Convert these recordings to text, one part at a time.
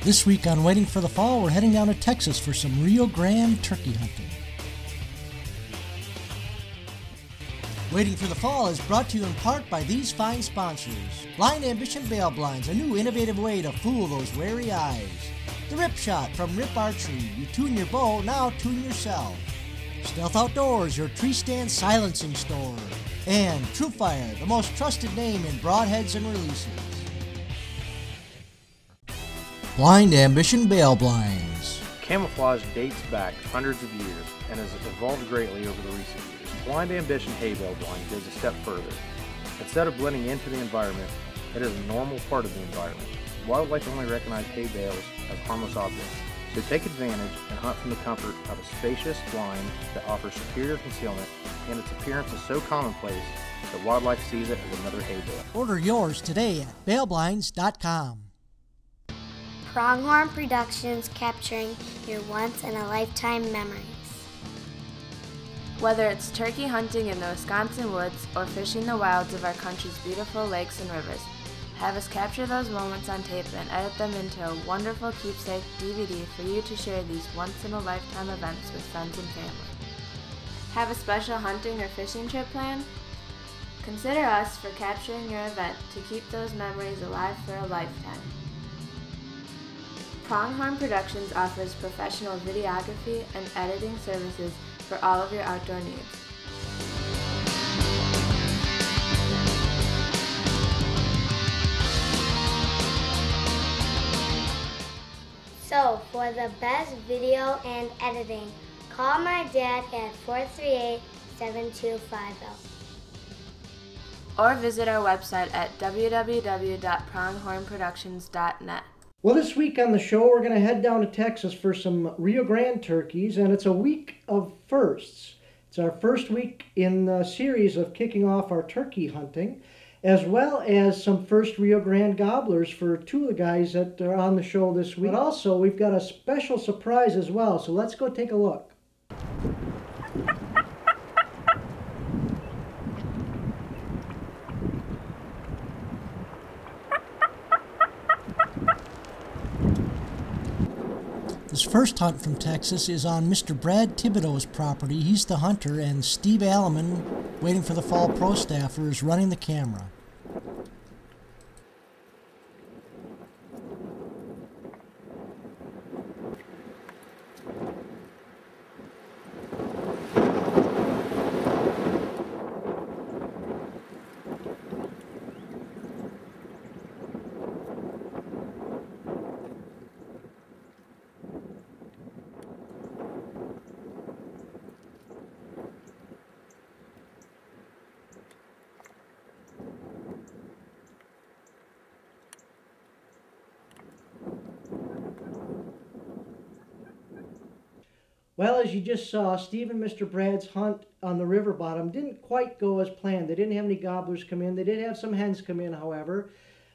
This week on Waiting for the Fall, we're heading down to Texas for some Rio Grande turkey hunting. Waiting for the Fall is brought to you in part by these fine sponsors. Blind Ambition Bail Blinds, a new innovative way to fool those wary eyes. The Rip Shot from Rip Archery. You tune your bow, now tune yourself. Stealth Outdoors, your tree stand silencing store. And TrueFire, the most trusted name in broadheads and releases. Blind Ambition Bail Blinds. Camouflage dates back hundreds of years and has evolved greatly over the recent years. Blind Ambition hay bale blind goes a step further. Instead of blending into the environment, it is a normal part of the environment. Wildlife only recognize hay bales as harmless objects, so take advantage and hunt from the comfort of a spacious blind that offers superior concealment, and its appearance is so commonplace that wildlife sees it as another hay bale. Order yours today at bailblinds.com. Pronghorn Productions, capturing your once-in-a-lifetime memories. Whether it's turkey hunting in the Wisconsin woods or fishing the wilds of our country's beautiful lakes and rivers, have us capture those moments on tape and edit them into a wonderful keepsake DVD for you to share these once-in-a-lifetime events with friends and family. Have a special hunting or fishing trip planned? Consider us for capturing your event to keep those memories alive for a lifetime. Pronghorn Productions offers professional videography and editing services for all of your outdoor needs. So, for the best video and editing, call my dad at 438-7250. Or visit our website at www.pronghornproductions.net. Well, this week on the show, we're going to head down to Texas for some Rio Grande turkeys, and it's a week of firsts. It's our first week in the series of kicking off our turkey hunting, as well as some first Rio Grande gobblers for two of the guys that are on the show this week. But also, we've got a special surprise as well, so let's go take a look. This first hunt from Texas is on Mr. Brad Thibodeau's property. He's the hunter, and Steve Alleman, Waiting for the Fall pro staffer, is running the camera. Well, as you just saw, Steve and Mr. Brad's hunt on the river bottom didn't quite go as planned. They didn't have any gobblers come in. They did have some hens come in, however.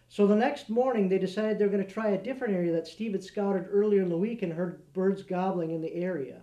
So the next morning, they decided they're going to try a different area that Steve had scouted earlier in the week and heard birds gobbling in the area.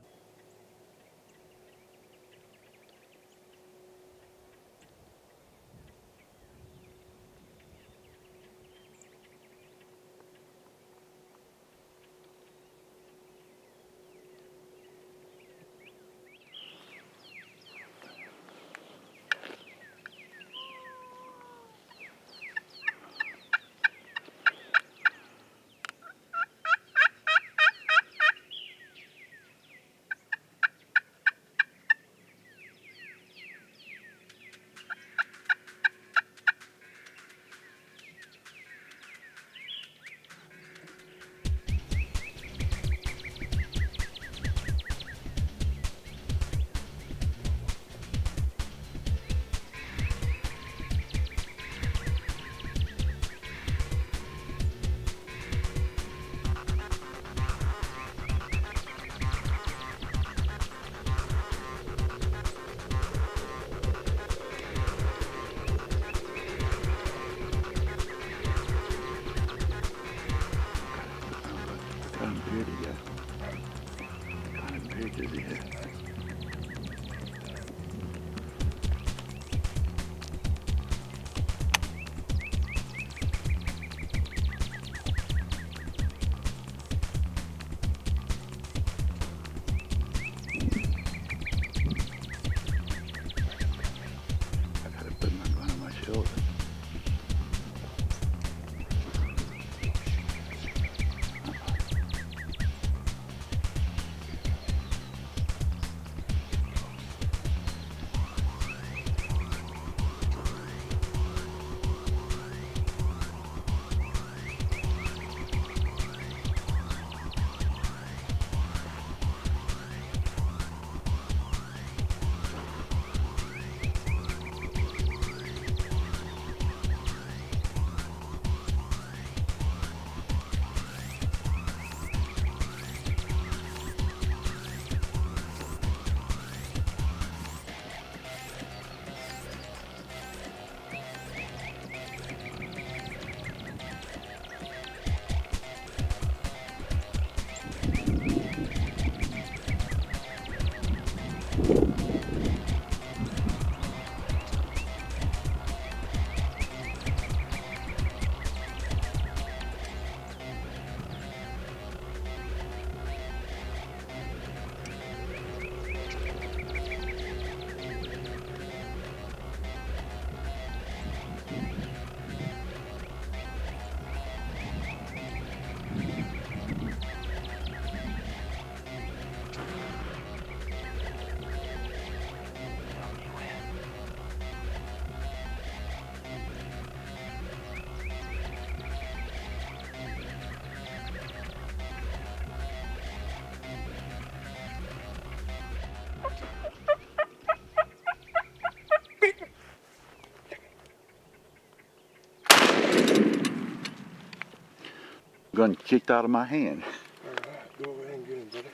Gun kicked out of my hand. All right, go over there and get him, brother.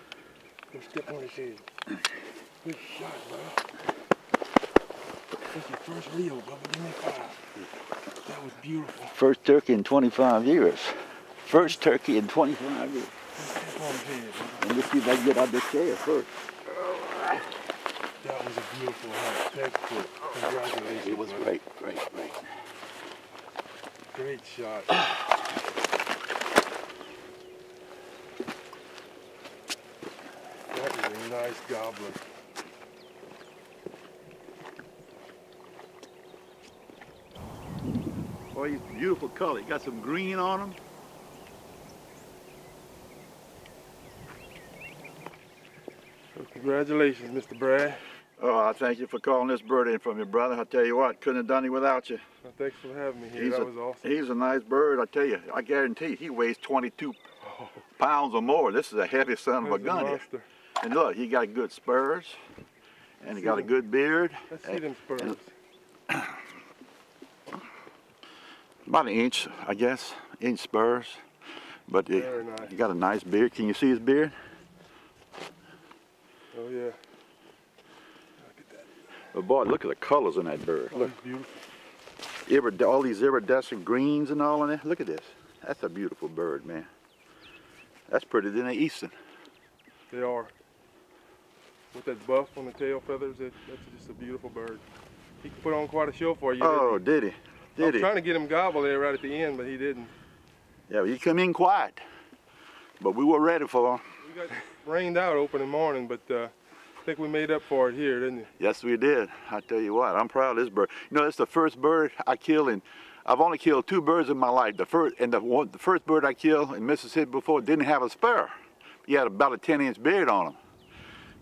Go step on his head. Good shot, brother. That's your first Rio, brother. Give me 5. That was beautiful. First turkey in 25 years. First turkey in 25 years. Step on his head, brother. Let me see if I can get out this chair first. That was a beautiful hunt. Textbook. Congratulations. It was brother. great. Great shot. That is a nice gobbler. Boy, he's beautiful color. He got some green on him. So congratulations, Mr. Brad. Oh, I thank you for calling this bird in from your brother. I tell you what, couldn't have done it without you. Well, thanks for having me here. That was awesome. He's a nice bird, I tell you. I guarantee he weighs 22 pounds or more. This is a heavy son of a gun here. And look, he got good spurs, and he got a good beard. Let's see them spurs. About an inch, I guess, inch spurs. But he got a nice beard. Can you see his beard? Oh yeah. But boy, look at the colors in that bird. Oh, Look, beautiful. all these iridescent greens and all in there. Look at this. That's a beautiful bird, man. That's prettier than an eastern. They are. With that buff on the tail feathers, that's just a beautiful bird. He put on quite a show for you. Oh, did he? I was trying to get him gobble there right at the end, but he didn't. Yeah, well, he come in quiet, but we were ready for him. We got rained out opening morning, but I think we made up for it here, didn't we? Yes, we did. I tell you what, I'm proud of this bird. You know, it's the first bird I killed, and I've only killed 2 birds in my life. The first bird I killed in Mississippi before didn't have a spur. He had about a 10-inch beard on him.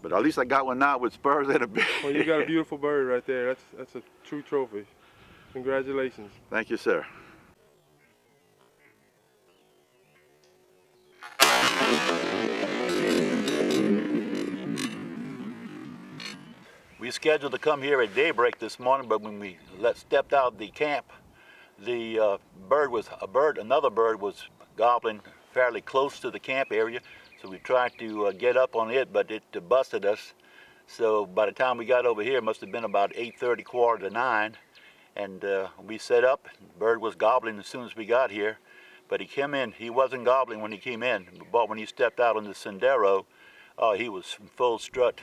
But at least I got one now with spurs and a beard. Well, you got a beautiful bird right there. That's a true trophy. Congratulations. Thank you, sir. We scheduled to come here at daybreak this morning, but when we stepped out of the camp, another bird was gobbling fairly close to the camp area. So we tried to get up on it, but it busted us. So by the time we got over here, it must have been about 8:30, quarter to 9. And we set up. The bird was gobbling as soon as we got here. But he came in, he wasn't gobbling when he came in. But when he stepped out on the sendero, he was full strut.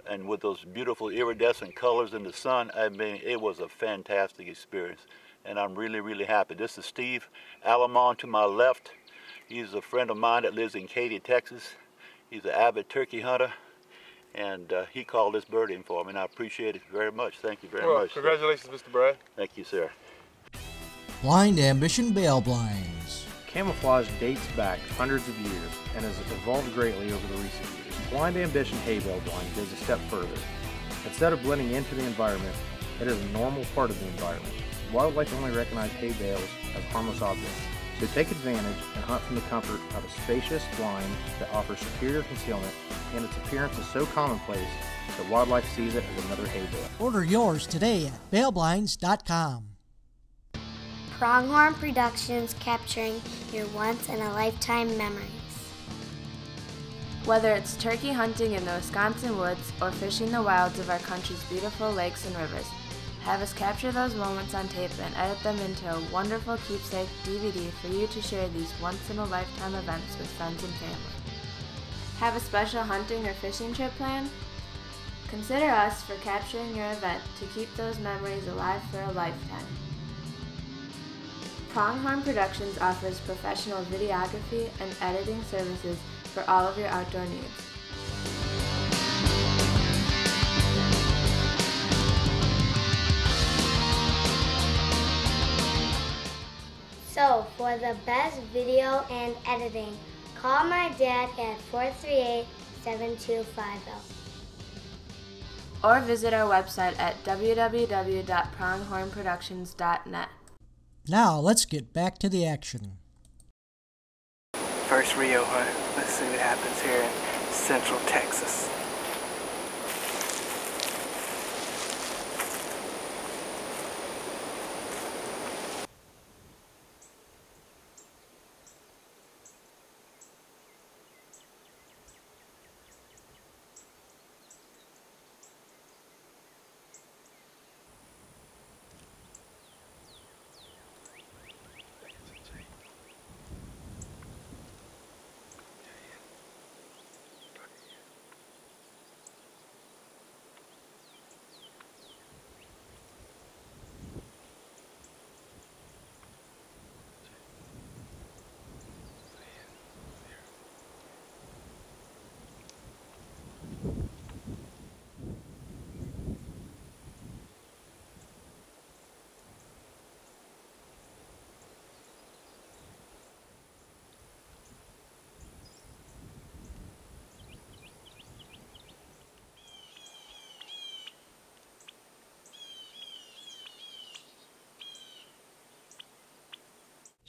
And with those beautiful iridescent colors in the sun, I mean, it was a fantastic experience. And I'm really, really happy. This is Steve Alamon to my left. He's a friend of mine that lives in Katy, Texas. He's an avid turkey hunter, and he called this bird in for me, and I appreciate it very much. Thank you very much. Congratulations, Mr. Brad. Thank you, sir. Blind Ambition Bail Blinds. Camouflage dates back hundreds of years and has evolved greatly over the recent years. Blind Ambition hay bale blind goes a step further. Instead of blending into the environment, it is a normal part of the environment. Wildlife only recognize hay bales as harmless objects. So take advantage and hunt from the comfort of a spacious blind that offers superior concealment, and its appearance is so commonplace that wildlife sees it as another hay bale. Order yours today at bailblinds.com. Pronghorn Productions, capturing your once-in-a-lifetime memories. Whether it's turkey hunting in the Wisconsin woods or fishing the wilds of our country's beautiful lakes and rivers, have us capture those moments on tape and edit them into a wonderful keepsake DVD for you to share these once-in-a-lifetime events with friends and family. Have a special hunting or fishing trip planned? Consider us for capturing your event to keep those memories alive for a lifetime. Pronghorn Productions offers professional videography and editing services for all of your outdoor needs. So, for the best video and editing, call my dad at 438-7250. Or visit our website at www.pronghornproductions.net. Now let's get back to the action. First Rio hunt. Let's see what happens here in Central Texas.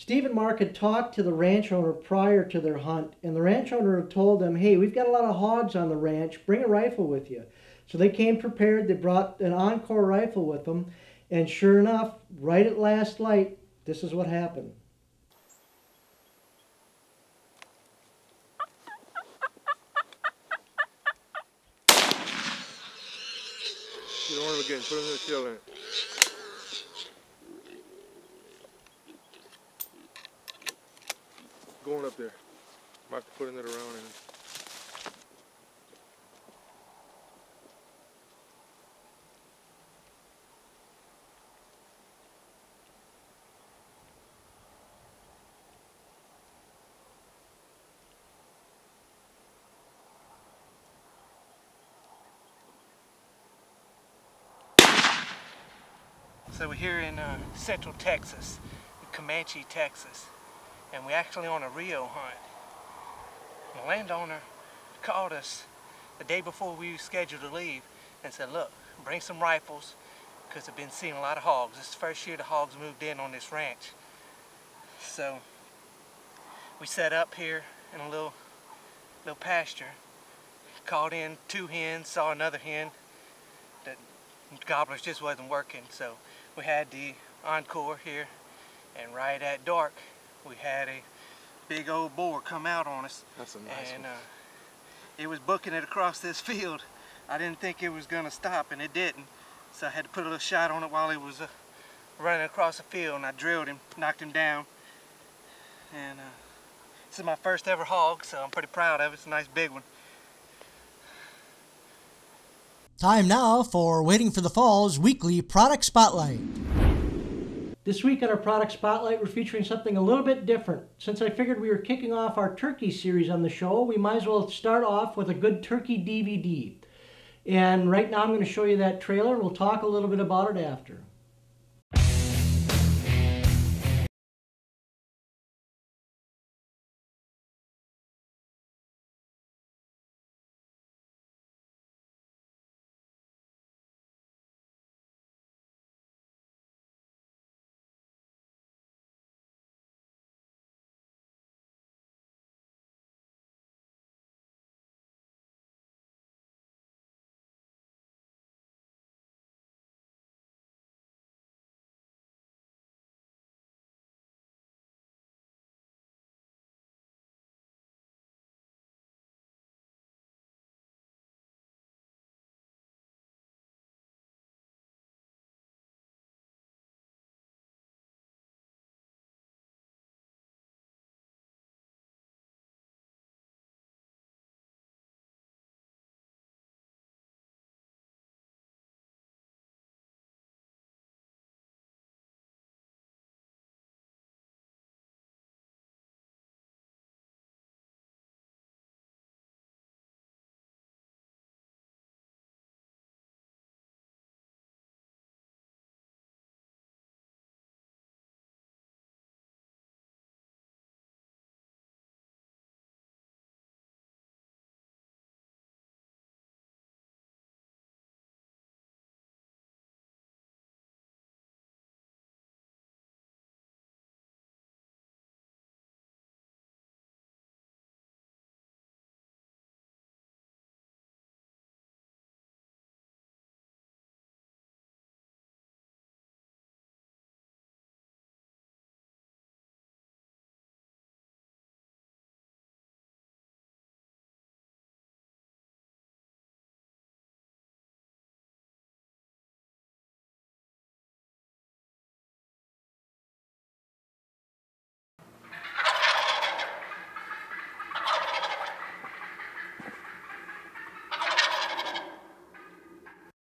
Steve and Mark had talked to the ranch owner prior to their hunt, and the ranch owner had told them, hey, we've got a lot of hogs on the ranch, bring a rifle with you. So they came prepared, they brought an Encore rifle with them, and sure enough, right at last light, this is what happened. Get on him again, put him in the tail in it. Going up there. Mark putting it around in it. So we're here in Central Texas, Comanche, Texas, and we're actually on a Rio hunt. The landowner called us the day before we were scheduled to leave and said, look, bring some rifles because I've been seeing a lot of hogs. This is the first year the hogs moved in on this ranch. So we set up here in a little pasture, called in 2 hens, saw another hen. The gobblers just wasn't working, so we had the Encore here, and right at dark we had a big old boar come out on us. That's a nice one. It was booking it across this field. I didn't think it was gonna stop, and it didn't, so I had to put a little shot on it while he was running across the field, and I drilled him, knocked him down. And this is my first ever hog, so I'm pretty proud of it. It's a nice big one. Time now for Waiting for the Fall's weekly product spotlight. This week on our product spotlight, we're featuring something a little bit different. Since I figured we were kicking off our turkey series on the show, we might as well start off with a good turkey DVD. And right now I'm going to show you that trailer. We'll talk a little bit about it after.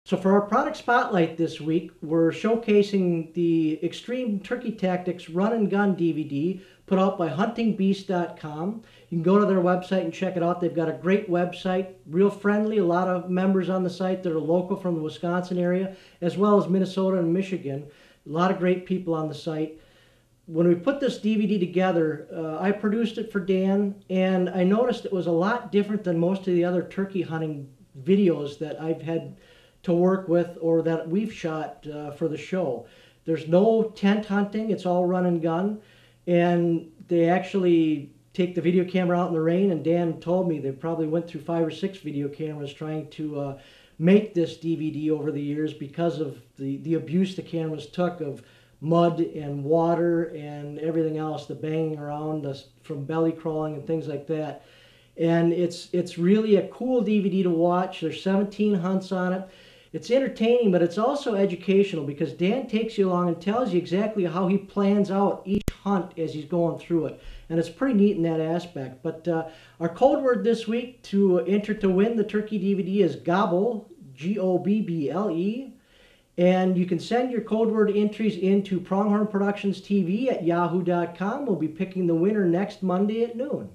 So for our product spotlight this week, we're showcasing the Extreme Turkey Tactics Run and Gun DVD put out by huntingbeast.com. You can go to their website and check it out. They've got a great website, real friendly, a lot of members on the site that are local from the Wisconsin area, as well as Minnesota and Michigan. A lot of great people on the site. When we put this DVD together, I produced it for Dan, and I noticed it was a lot different than most of the other turkey hunting videos that I've had to work with or that we've shot for the show. There's no tent hunting, it's all run and gun. and they actually take the video camera out in the rain, and Dan told me they probably went through 5 or 6 video cameras trying to make this DVD over the years because of the abuse the cameras took of mud and water and everything else, the banging around us from belly crawling and things like that. And it's really a cool DVD to watch. There's 17 hunts on it. It's entertaining, but it's also educational because Dan takes you along and tells you exactly how he plans out each hunt as he's going through it. And it's pretty neat in that aspect. But our code word this week to enter to win the turkey DVD is GOBBLE, G-O-B-B-L-E. And you can send your code word entries into Pronghorn Productions TV at yahoo.com. We'll be picking the winner next Monday at noon.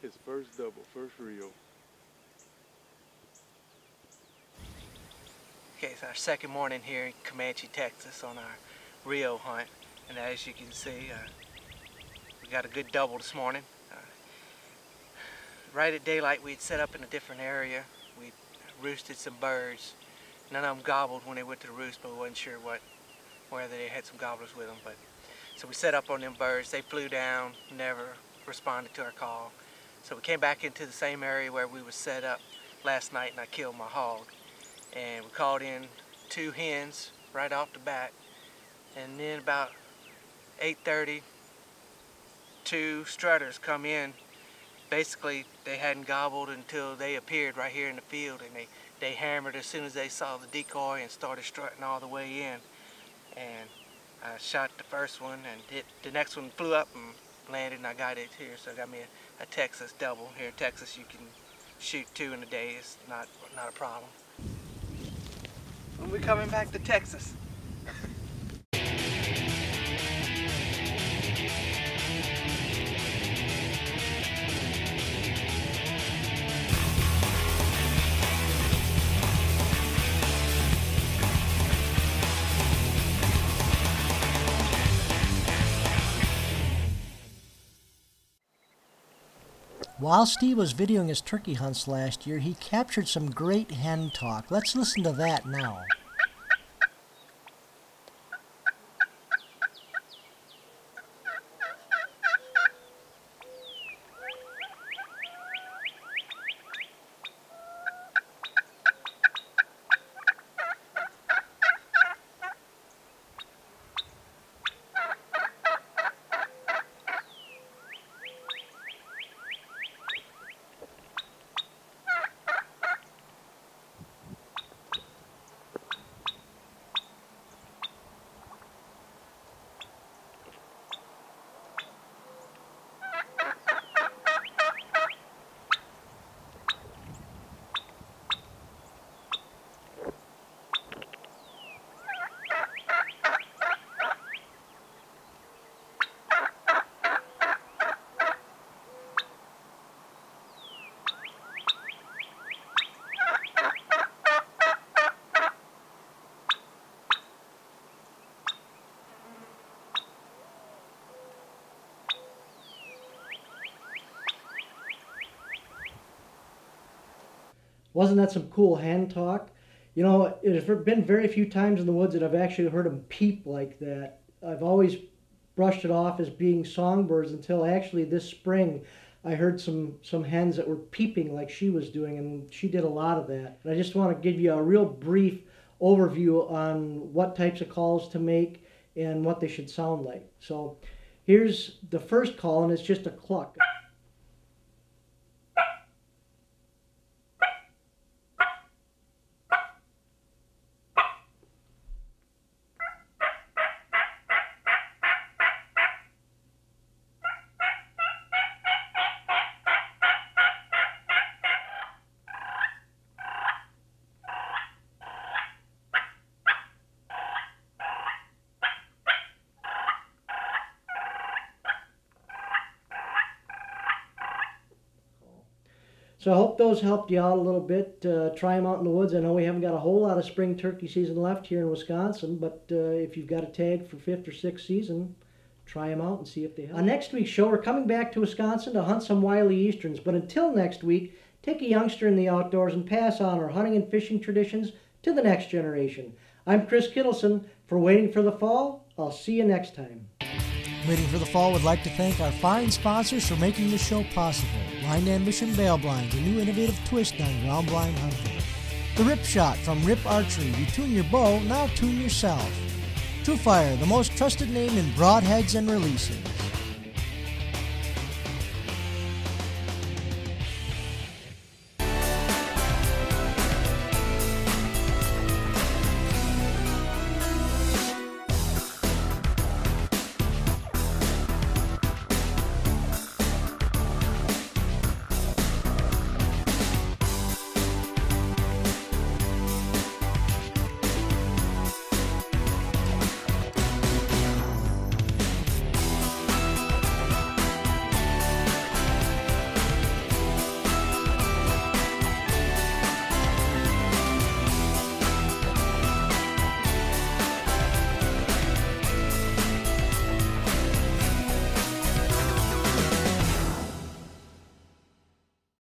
His first double, first reel. Okay, it's our second morning here in Comanche, Texas on our Rio hunt. And as you can see, we got a good double this morning. Right at daylight we had set up in a different area. We roosted some birds. None of them gobbled when they went to the roost, but we wasn't sure whether they had some gobblers with them. So we set up on them birds. They flew down, never responded to our call. So we came back into the same area where we were set up last night, and I killed my hog. And we called in 2 hens right off the bat. And then about 8:30, two strutters come in. Basically, they hadn't gobbled until they appeared right here in the field, and they hammered as soon as they saw the decoy and started strutting all the way in. And I shot the first one, and the next one flew up and landed, and I got it here. So I got me a Texas double. Here in Texas, you can shoot 2 in a day. It's not a problem. When we coming back to Texas. While Steve was videoing his turkey hunts last year, he captured some great hen talk. Let's listen to that now. Wasn't that some cool hen talk? You know, there's been very few times in the woods that I've actually heard them peep like that. I've always brushed it off as being songbirds until actually this spring I heard some hens that were peeping like she was doing, and she did a lot of that. And I just want to give you a real brief overview on what types of calls to make and what they should sound like. So here's the first call, and it's just a cluck. So I hope those helped you out a little bit. Try them out in the woods. I know we haven't got a whole lot of spring turkey season left here in Wisconsin, but if you've got a tag for 5th or 6th season, try them out and see if they help. On next week's show, we're coming back to Wisconsin to hunt some wily easterns. But until next week, take a youngster in the outdoors and pass on our hunting and fishing traditions to the next generation. I'm Chris Kittleson for Waiting for the Fall. I'll see you next time. Waiting for the Fall would like to thank our fine sponsors for making this show possible. Blind Ambition Bail Blinds, a new innovative twist on ground blind hunting. The Rip Shot from Rip Archery. You tune your bow, now tune yourself. True Fire, the most trusted name in broadheads and releases.